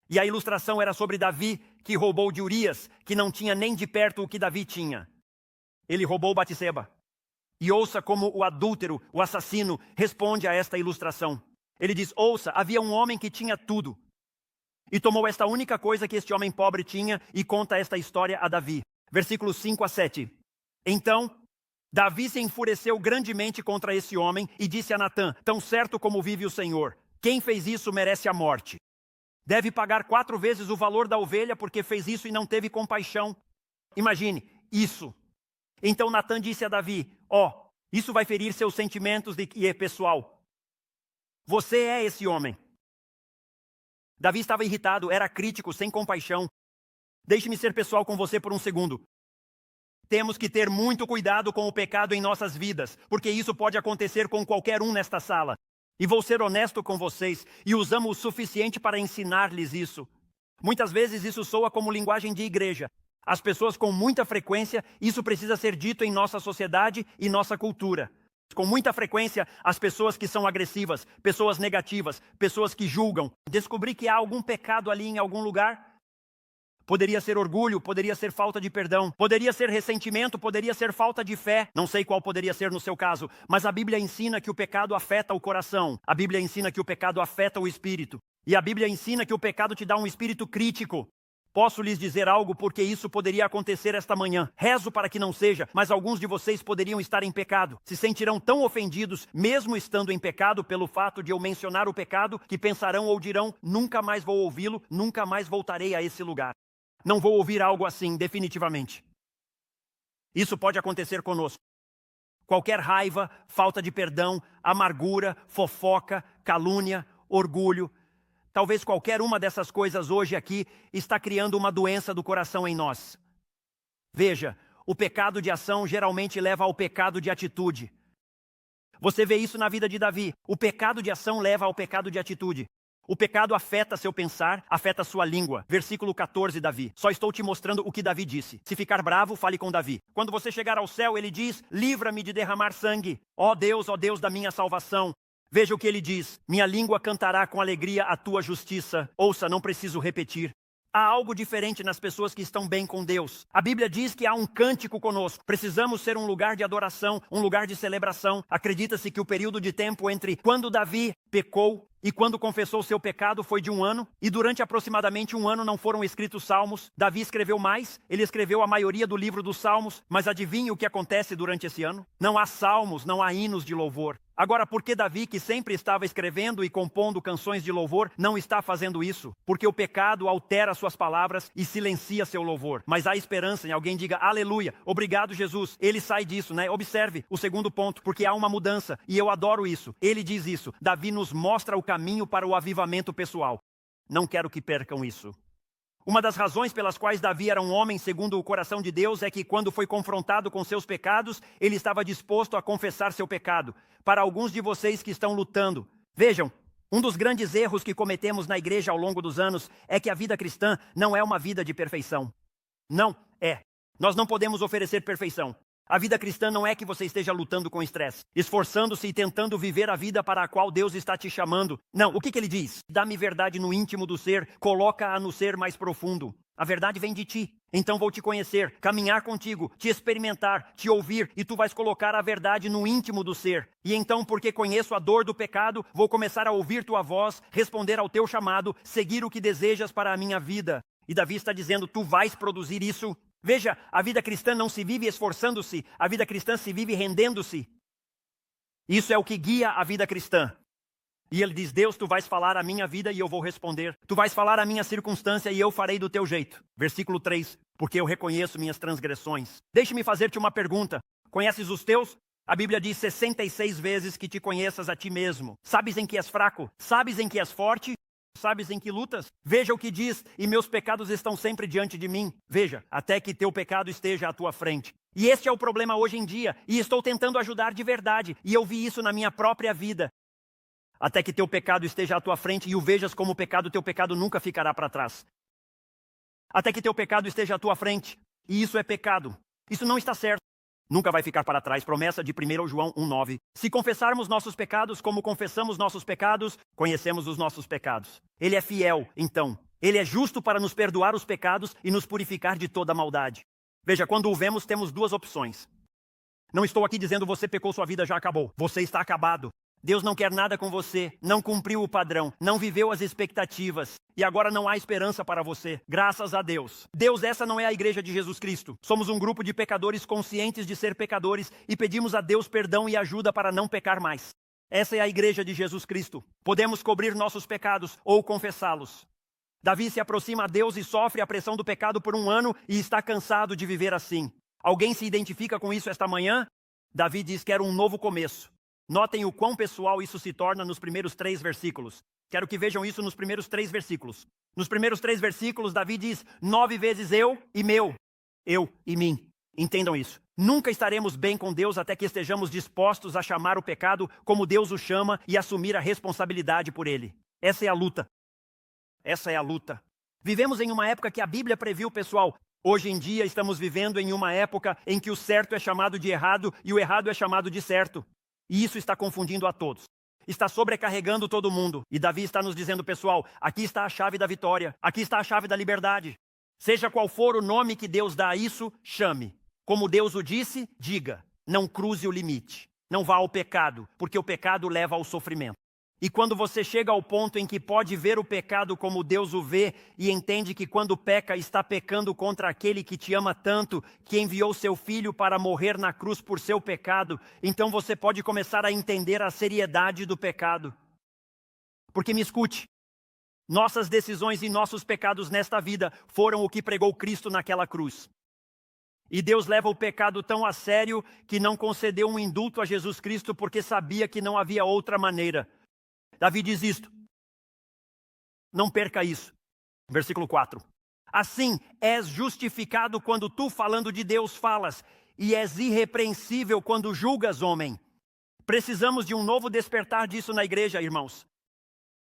S1: E a ilustração era sobre Davi, que roubou de Urias, que não tinha nem de perto o que Davi tinha. Ele roubou Batseba. E ouça como o adúltero, o assassino, responde a esta ilustração. Ele diz, ouça, havia um homem que tinha tudo. E tomou esta única coisa que este homem pobre tinha e conta esta história a Davi. Versículos 5-7. Então Davi se enfureceu grandemente contra esse homem e disse a Natã, tão certo como vive o Senhor, quem fez isso merece a morte. Deve pagar 4 vezes o valor da ovelha porque fez isso e não teve compaixão. Imagine, isso. Então Natã disse a Davi, isso vai ferir seus sentimentos e é pessoal. Você é esse homem. Davi estava irritado, era crítico, sem compaixão. Deixe-me ser pessoal com você por um segundo. Temos que ter muito cuidado com o pecado em nossas vidas, porque isso pode acontecer com qualquer um nesta sala. E vou ser honesto com vocês, e usamos o suficiente para ensinar-lhes isso. Muitas vezes isso soa como linguagem de igreja. As pessoas com muita frequência, isso precisa ser dito em nossa sociedade e nossa cultura. Com muita frequência, as pessoas que são agressivas, pessoas negativas, pessoas que julgam, descobrir que há algum pecado ali em algum lugar. Poderia ser orgulho, poderia ser falta de perdão, poderia ser ressentimento, poderia ser falta de fé. Não sei qual poderia ser no seu caso, mas a Bíblia ensina que o pecado afeta o coração. A Bíblia ensina que o pecado afeta o espírito. E a Bíblia ensina que o pecado te dá um espírito crítico. Posso lhes dizer algo porque isso poderia acontecer esta manhã. Rezo para que não seja, mas alguns de vocês poderiam estar em pecado. Se sentirão tão ofendidos, mesmo estando em pecado, pelo fato de eu mencionar o pecado, que pensarão ou dirão, nunca mais vou ouvi-lo, nunca mais voltarei a esse lugar. Não vou ouvir algo assim, definitivamente. Isso pode acontecer conosco. Qualquer raiva, falta de perdão, amargura, fofoca, calúnia, orgulho, Talvez qualquer uma dessas coisas hoje aqui está criando uma doença do coração em nós. Veja, o pecado de ação geralmente leva ao pecado de atitude. Você vê isso na vida de Davi. O pecado de ação leva ao pecado de atitude. O pecado afeta seu pensar, afeta sua língua. Versículo 14, Davi. Só estou te mostrando o que Davi disse. Se ficar bravo, fale com Davi. Quando você chegar ao céu, ele diz: livra-me de derramar sangue. Ó Deus da minha salvação. Veja o que ele diz: minha língua cantará com alegria a tua justiça. Ouça, não preciso repetir. Há algo diferente nas pessoas que estão bem com Deus. A Bíblia diz que há um cântico conosco. Precisamos ser um lugar de adoração, um lugar de celebração. Acredita-se que o período de tempo entre quando Davi pecou e quando confessou seu pecado foi de 1 ano. E durante aproximadamente 1 ano não foram escritos salmos. Davi escreveu mais. Ele escreveu a maioria do livro dos salmos. Mas adivinhe o que acontece durante esse ano? Não há salmos, não há hinos de louvor. Agora, por que Davi, que sempre estava escrevendo e compondo canções de louvor, não está fazendo isso? Porque o pecado altera suas palavras e silencia seu louvor. Mas há esperança em alguém diga aleluia, obrigado Jesus. Ele sai disso, né? Observe o segundo ponto, porque há uma mudança e eu adoro isso. Ele diz isso. Davi nos mostra o caminho para o avivamento pessoal. Não quero que percam isso. Uma das razões pelas quais Davi era um homem segundo o coração de Deus é que quando foi confrontado com seus pecados, ele estava disposto a confessar seu pecado. Para alguns de vocês que estão lutando, vejam, um dos grandes erros que cometemos na igreja ao longo dos anos é que a vida cristã não é uma vida de perfeição. Não é. Nós não podemos oferecer perfeição. A vida cristã não é que você esteja lutando com estresse, esforçando-se e tentando viver a vida para a qual Deus está te chamando. Não, o que ele diz? Dá-me verdade no íntimo do ser, coloca-a no ser mais profundo. A verdade vem de ti, então vou te conhecer, caminhar contigo, te experimentar, te ouvir, e tu vais colocar a verdade no íntimo do ser. E então, porque conheço a dor do pecado, vou começar a ouvir tua voz, responder ao teu chamado, seguir o que desejas para a minha vida. E Davi está dizendo, tu vais produzir isso. Veja, a vida cristã não se vive esforçando-se, a vida cristã se vive rendendo-se. Isso é o que guia a vida cristã. E ele diz, Deus, tu vais falar a minha vida e eu vou responder. Tu vais falar a minha circunstância e eu farei do teu jeito. Versículo 3, porque eu reconheço minhas transgressões. Deixe-me fazer-te uma pergunta. Conheces os teus? A Bíblia diz 66 vezes que te conheças a ti mesmo. Sabes em que és fraco? Sabes em que és forte? Sabes em que lutas? Veja o que diz, e meus pecados estão sempre diante de mim. Veja, até que teu pecado esteja à tua frente. E este é o problema hoje em dia, e estou tentando ajudar de verdade, e eu vi isso na minha própria vida. Até que teu pecado esteja à tua frente e o vejas como pecado, teu pecado nunca ficará para trás. Até que teu pecado esteja à tua frente, e isso é pecado. Isso não está certo. Nunca vai ficar para trás, promessa de 1 João 1,9. Se confessarmos nossos pecados como confessamos nossos pecados, conhecemos os nossos pecados. Ele é fiel, então. Ele é justo para nos perdoar os pecados e nos purificar de toda maldade. Veja, quando o vemos, temos duas opções. Não estou aqui dizendo você pecou, sua vida já acabou. Você está acabado. Deus não quer nada com você, não cumpriu o padrão, não viveu as expectativas e agora não há esperança para você. Graças a Deus. Deus, essa não é a igreja de Jesus Cristo. Somos um grupo de pecadores conscientes de ser pecadores e pedimos a Deus perdão e ajuda para não pecar mais. Essa é a igreja de Jesus Cristo. Podemos cobrir nossos pecados ou confessá-los. Davi se aproxima a Deus e sofre a pressão do pecado por 1 ano e está cansado de viver assim. Alguém se identifica com isso esta manhã? Davi diz que era um novo começo. Notem o quão pessoal isso se torna nos primeiros 3 versículos. Quero que vejam isso nos primeiros 3 versículos. Nos primeiros 3 versículos, Davi diz 9 vezes eu e meu, eu e mim. Entendam isso. Nunca estaremos bem com Deus até que estejamos dispostos a chamar o pecado como Deus o chama e assumir a responsabilidade por ele. Essa é a luta. Essa é a luta. Vivemos em uma época que a Bíblia previu, pessoal. Hoje em dia estamos vivendo em uma época em que o certo é chamado de errado e o errado é chamado de certo. E isso está confundindo a todos. Está sobrecarregando todo mundo. E Davi está nos dizendo, pessoal, aqui está a chave da vitória. Aqui está a chave da liberdade. Seja qual for o nome que Deus dá a isso, chame. Como Deus o disse, diga. Não cruze o limite. Não vá ao pecado, porque o pecado leva ao sofrimento. E quando você chega ao ponto em que pode ver o pecado como Deus o vê e entende que quando peca está pecando contra aquele que te ama tanto, que enviou seu filho para morrer na cruz por seu pecado, então você pode começar a entender a seriedade do pecado. Porque me escute, nossas decisões e nossos pecados nesta vida foram o que pregou Cristo naquela cruz. E Deus leva o pecado tão a sério que não concedeu um indulto a Jesus Cristo porque sabia que não havia outra maneira. Davi diz isto. Não perca isso. Versículo 4. Assim, és justificado quando tu, falando de Deus, falas, e és irrepreensível quando julgas homem. Precisamos de um novo despertar disso na igreja, irmãos.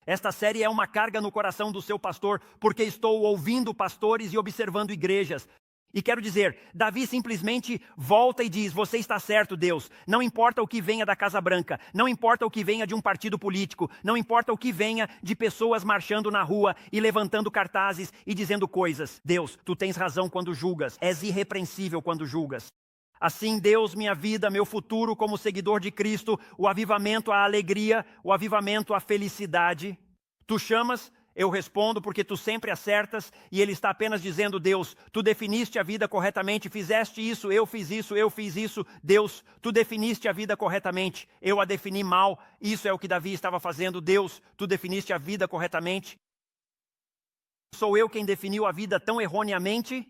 S1: Esta série é uma carga no coração do seu pastor, porque estou ouvindo pastores e observando igrejas. E quero dizer, Davi simplesmente volta e diz, você está certo, Deus. Não importa o que venha da Casa Branca, não importa o que venha de um partido político, não importa o que venha de pessoas marchando na rua e levantando cartazes e dizendo coisas. Deus, tu tens razão quando julgas, és irrepreensível quando julgas. Assim, Deus, minha vida, meu futuro como seguidor de Cristo, o avivamento, a alegria, o avivamento, a felicidade. Tu chamas, eu respondo porque tu sempre acertas, e ele está apenas dizendo, Deus, tu definiste a vida corretamente, fizeste isso, eu fiz isso, Deus, tu definiste a vida corretamente, eu a defini mal, isso é o que Davi estava fazendo, Deus, tu definiste a vida corretamente. Sou eu quem definiu a vida tão erroneamente?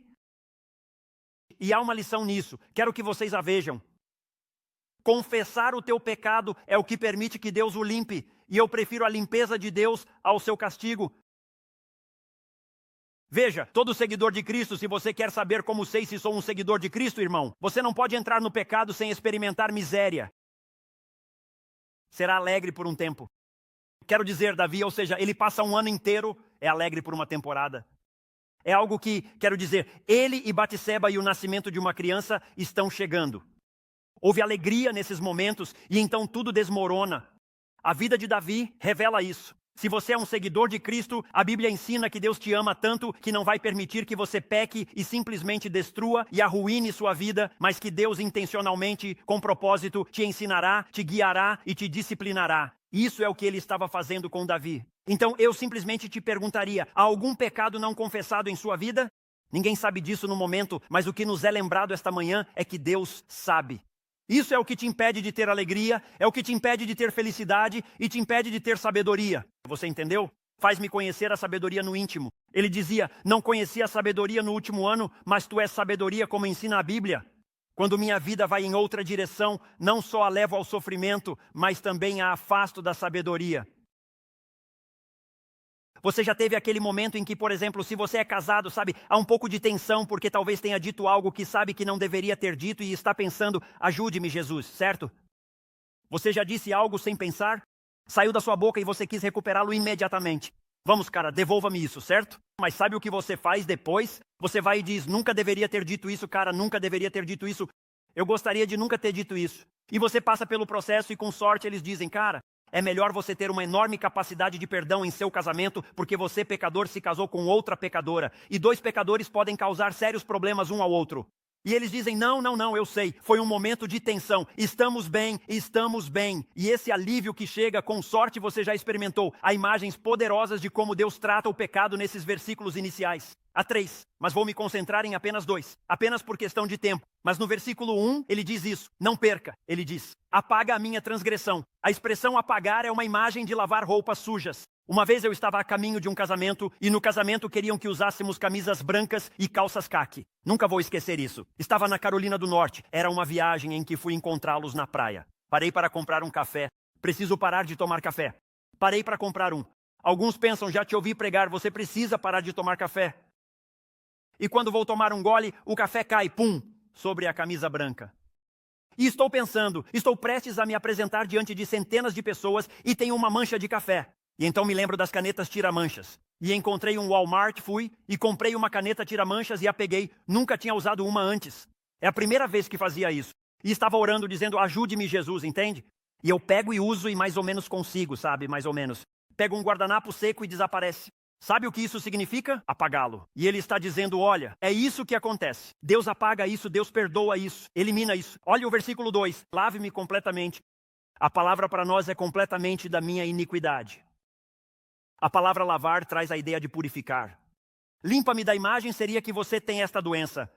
S1: E há uma lição nisso, quero que vocês a vejam. Confessar o teu pecado é o que permite que Deus o limpe, e eu prefiro a limpeza de Deus ao seu castigo. Veja, todo seguidor de Cristo, se você quer saber como sei se sou um seguidor de Cristo, irmão, você não pode entrar no pecado sem experimentar miséria. Será alegre por um tempo. Quero dizer, Davi, ou seja, ele passa um ano inteiro, é alegre por uma temporada. É algo que, quero dizer, ele e Batseba e o nascimento de uma criança estão chegando. Houve alegria nesses momentos e então tudo desmorona. A vida de Davi revela isso. Se você é um seguidor de Cristo, a Bíblia ensina que Deus te ama tanto que não vai permitir que você peque e simplesmente destrua e arruine sua vida, mas que Deus intencionalmente, com propósito, te ensinará, te guiará e te disciplinará. Isso é o que ele estava fazendo com Davi. Então eu simplesmente te perguntaria, há algum pecado não confessado em sua vida? Ninguém sabe disso no momento, mas o que nos é lembrado esta manhã é que Deus sabe. Isso é o que te impede de ter alegria, é o que te impede de ter felicidade e te impede de ter sabedoria. Você entendeu? Faz-me conhecer a sabedoria no íntimo. Ele dizia, não conhecia a sabedoria no último ano, mas tu és sabedoria como ensina a Bíblia. Quando minha vida vai em outra direção, não só a levo ao sofrimento, mas também a afasto da sabedoria. Você já teve aquele momento em que, por exemplo, se você é casado, sabe, há um pouco de tensão porque talvez tenha dito algo que sabe que não deveria ter dito e está pensando, ajude-me, Jesus, certo? Você já disse algo sem pensar? Saiu da sua boca e você quis recuperá-lo imediatamente. Vamos, cara, devolva-me isso, certo? Mas sabe o que você faz depois? Você vai e diz, nunca deveria ter dito isso, cara, nunca deveria ter dito isso. Eu gostaria de nunca ter dito isso. E você passa pelo processo e com sorte eles dizem, cara, é melhor você ter uma enorme capacidade de perdão em seu casamento, porque você, pecador, se casou com outra pecadora. E dois pecadores podem causar sérios problemas um ao outro. E eles dizem, não, eu sei, foi um momento de tensão. Estamos bem. E esse alívio que chega, com sorte você já experimentou. Há imagens poderosas de como Deus trata o pecado nesses versículos iniciais. Há 3, mas vou me concentrar em apenas 2. Apenas por questão de tempo. Mas no versículo 1, ele diz isso. Não perca, ele diz. Apaga a minha transgressão. A expressão apagar é uma imagem de lavar roupas sujas. Uma vez eu estava a caminho de um casamento e no casamento queriam que usássemos camisas brancas e calças caqui. Nunca vou esquecer isso. Estava na Carolina do Norte. Era uma viagem em que fui encontrá-los na praia. Parei para comprar um café. Preciso parar de tomar café. Parei para comprar um. Alguns pensam, já te ouvi pregar, você precisa parar de tomar café. E quando vou tomar um gole, o café cai, pum, sobre a camisa branca. E estou pensando, estou prestes a me apresentar diante de centenas de pessoas e tenho uma mancha de café. E então me lembro das canetas tira-manchas. E encontrei um Walmart, fui e comprei uma caneta tira-manchas e a peguei. Nunca tinha usado uma antes. É a primeira vez que fazia isso. E estava orando dizendo, ajude-me Jesus, entende? E eu pego e uso e mais ou menos consigo, sabe? Mais ou menos. Pego um guardanapo seco e desaparece. Sabe o que isso significa? Apagá-lo. E ele está dizendo, olha, é isso que acontece. Deus apaga isso, Deus perdoa isso, elimina isso. Olha o versículo 2. Lave-me completamente. A palavra para nós é completamente da minha iniquidade. A palavra lavar traz a ideia de purificar. Limpa-me da imagem seria que você tem esta doença.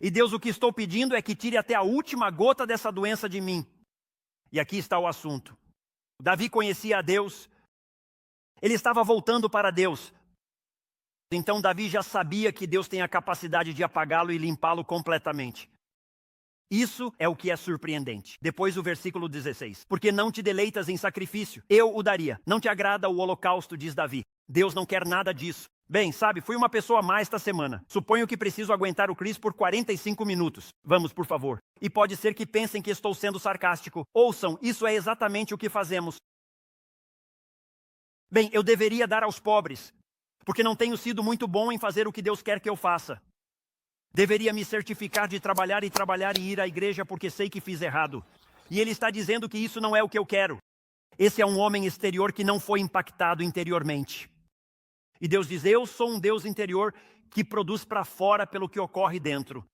S1: E Deus, o que estou pedindo é que tire até a última gota dessa doença de mim. E aqui está o assunto. Davi conhecia a Deus. Ele estava voltando para Deus. Então Davi já sabia que Deus tem a capacidade de apagá-lo e limpá-lo completamente. Isso é o que é surpreendente. Depois o versículo 16. Porque não te deleitas em sacrifício, eu o daria. Não te agrada o holocausto, diz Davi. Deus não quer nada disso. Bem, sabe, fui uma pessoa a mais esta semana. Suponho que preciso aguentar o Chris por 45 minutos. Vamos, por favor. E pode ser que pensem que estou sendo sarcástico. Ouçam, isso é exatamente o que fazemos. Bem, eu deveria dar aos pobres, porque não tenho sido muito bom em fazer o que Deus quer que eu faça. Deveria me certificar de trabalhar e ir à igreja porque sei que fiz errado. E ele está dizendo que isso não é o que eu quero. Esse é um homem exterior que não foi impactado interiormente. E Deus diz, eu sou um Deus interior que produz para fora pelo que ocorre dentro.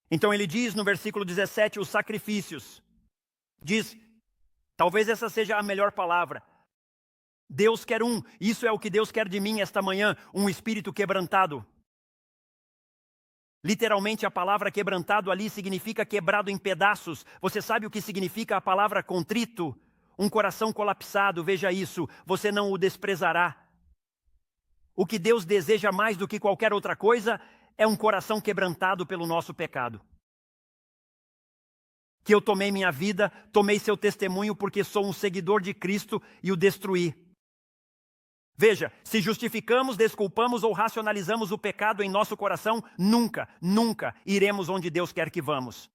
S1: Então ele diz no versículo 17, os sacrifícios. Diz, talvez essa seja a melhor palavra. Deus quer isso é o que Deus quer de mim esta manhã, um espírito quebrantado. Literalmente a palavra quebrantado ali significa quebrado em pedaços. Você sabe o que significa a palavra contrito? Um coração colapsado, veja isso, você não o desprezará. O que Deus deseja mais do que qualquer outra coisa é um coração quebrantado pelo nosso pecado. Que eu tomei minha vida, tomei seu testemunho porque sou um seguidor de Cristo e o destruí. Veja, se justificamos, desculpamos ou racionalizamos o pecado em nosso coração, nunca iremos onde Deus quer que vamos.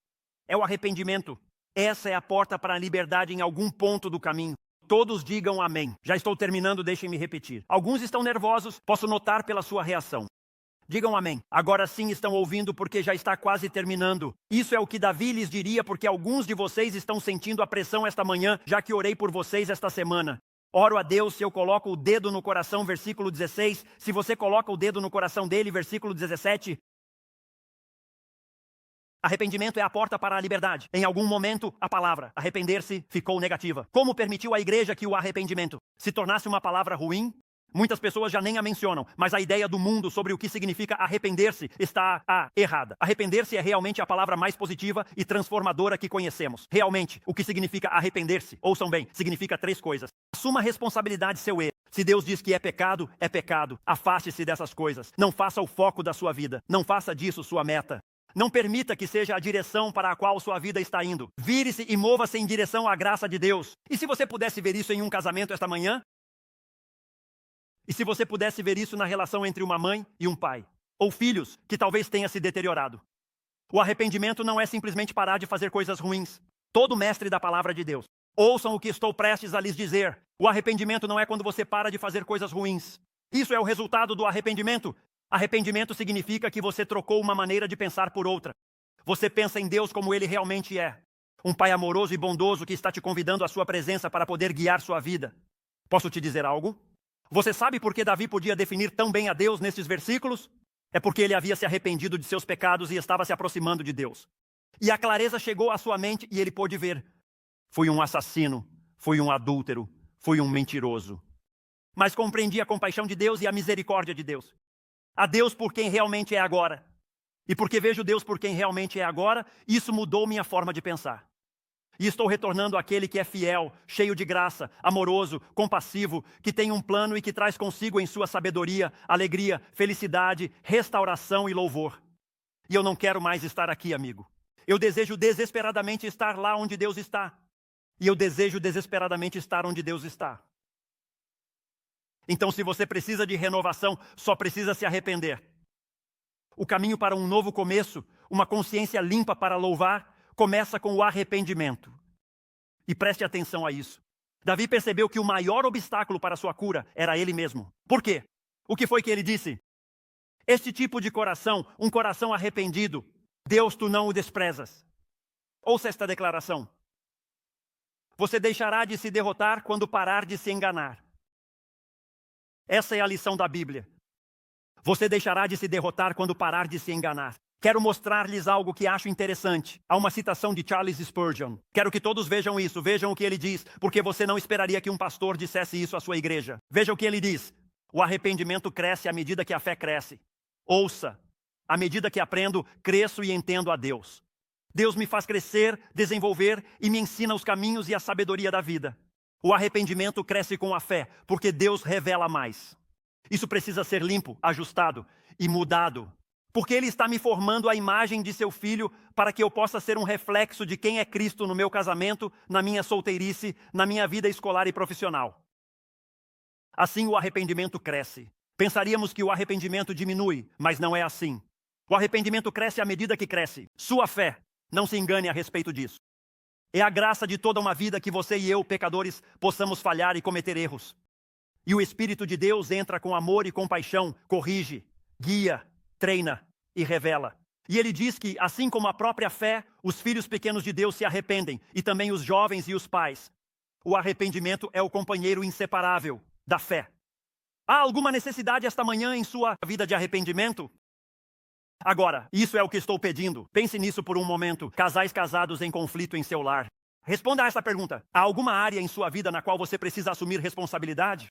S1: É o arrependimento. Essa é a porta para a liberdade em algum ponto do caminho. Todos digam amém. Já estou terminando, deixem-me repetir. Alguns estão nervosos, posso notar pela sua reação. Digam amém. Agora sim estão ouvindo porque já está quase terminando. Isso é o que Davi lhes diria porque alguns de vocês estão sentindo a pressão esta manhã, já que orei por vocês esta semana. Oro a Deus se eu coloco o dedo no coração, versículo 16. Se você coloca o dedo no coração dele, versículo 17. Arrependimento é a porta para a liberdade. Em algum momento, a palavra arrepender-se ficou negativa. Como permitiu a igreja que o arrependimento se tornasse uma palavra ruim? Muitas pessoas já nem a mencionam, mas a ideia do mundo sobre o que significa arrepender-se está errada. Arrepender-se é realmente a palavra mais positiva e transformadora que conhecemos. Realmente, o que significa arrepender-se, ouçam bem, significa 3 coisas. Assuma a responsabilidade de seu erro. Se Deus diz que é pecado, é pecado. Afaste-se dessas coisas. Não faça o foco da sua vida. Não faça disso sua meta. Não permita que seja a direção para a qual sua vida está indo. Vire-se e mova-se em direção à graça de Deus. E se você pudesse ver isso em um casamento esta manhã? E se você pudesse ver isso na relação entre uma mãe e um pai? Ou filhos, que talvez tenha se deteriorado? O arrependimento não é simplesmente parar de fazer coisas ruins. Todo mestre da palavra de Deus. Ouçam o que estou prestes a lhes dizer. O arrependimento não é quando você para de fazer coisas ruins. Isso é o resultado do arrependimento. Arrependimento significa que você trocou uma maneira de pensar por outra. Você pensa em Deus como Ele realmente é. Um Pai amoroso e bondoso que está te convidando à sua presença para poder guiar sua vida. Posso te dizer algo? Você sabe por que Davi podia definir tão bem a Deus nesses versículos? É porque ele havia se arrependido de seus pecados e estava se aproximando de Deus. E a clareza chegou à sua mente e ele pôde ver. Fui um assassino, fui um adúltero, fui um mentiroso. Mas compreendi a compaixão de Deus e a misericórdia de Deus. A Deus por quem realmente é agora. E porque vejo Deus por quem realmente é agora, isso mudou minha forma de pensar. E estou retornando àquele que é fiel, cheio de graça, amoroso, compassivo, que tem um plano e que traz consigo em sua sabedoria, alegria, felicidade, restauração e louvor. E eu não quero mais estar aqui, amigo. Eu desejo desesperadamente estar lá onde Deus está. E eu desejo desesperadamente estar onde Deus está. Então, se você precisa de renovação, só precisa se arrepender. O caminho para um novo começo, uma consciência limpa para louvar, começa com o arrependimento. E preste atenção a isso. Davi percebeu que o maior obstáculo para sua cura era ele mesmo. Por quê? O que foi que ele disse? Este tipo de coração, um coração arrependido, Deus, tu não o desprezas. Ouça esta declaração. Você deixará de se derrotar quando parar de se enganar. Essa é a lição da Bíblia. Você deixará de se derrotar quando parar de se enganar. Quero mostrar-lhes algo que acho interessante. Há uma citação de Charles Spurgeon. Quero que todos vejam isso, vejam o que ele diz, porque você não esperaria que um pastor dissesse isso à sua igreja. Veja o que ele diz. O arrependimento cresce à medida que a fé cresce. Ouça. À medida que aprendo, cresço e entendo a Deus. Deus me faz crescer, desenvolver e me ensina os caminhos e a sabedoria da vida. O arrependimento cresce com a fé, porque Deus revela mais. Isso precisa ser limpo, ajustado e mudado. Porque Ele está me formando a imagem de seu Filho para que eu possa ser um reflexo de quem é Cristo no meu casamento, na minha solteirice, na minha vida escolar e profissional. Assim o arrependimento cresce. Pensaríamos que o arrependimento diminui, mas não é assim. O arrependimento cresce à medida que cresce. Sua fé, não se engane a respeito disso. É a graça de toda uma vida que você e eu, pecadores, possamos falhar e cometer erros. E o Espírito de Deus entra com amor e compaixão, corrige, guia, treina e revela. E ele diz que, assim como a própria fé, os filhos pequenos de Deus se arrependem, e também os jovens e os pais. O arrependimento é o companheiro inseparável da fé. Há alguma necessidade esta manhã em sua vida de arrependimento? Agora, isso é o que estou pedindo. Pense nisso por um momento. Casais casados em conflito em seu lar. Responda a esta pergunta. Há alguma área em sua vida na qual você precisa assumir responsabilidade?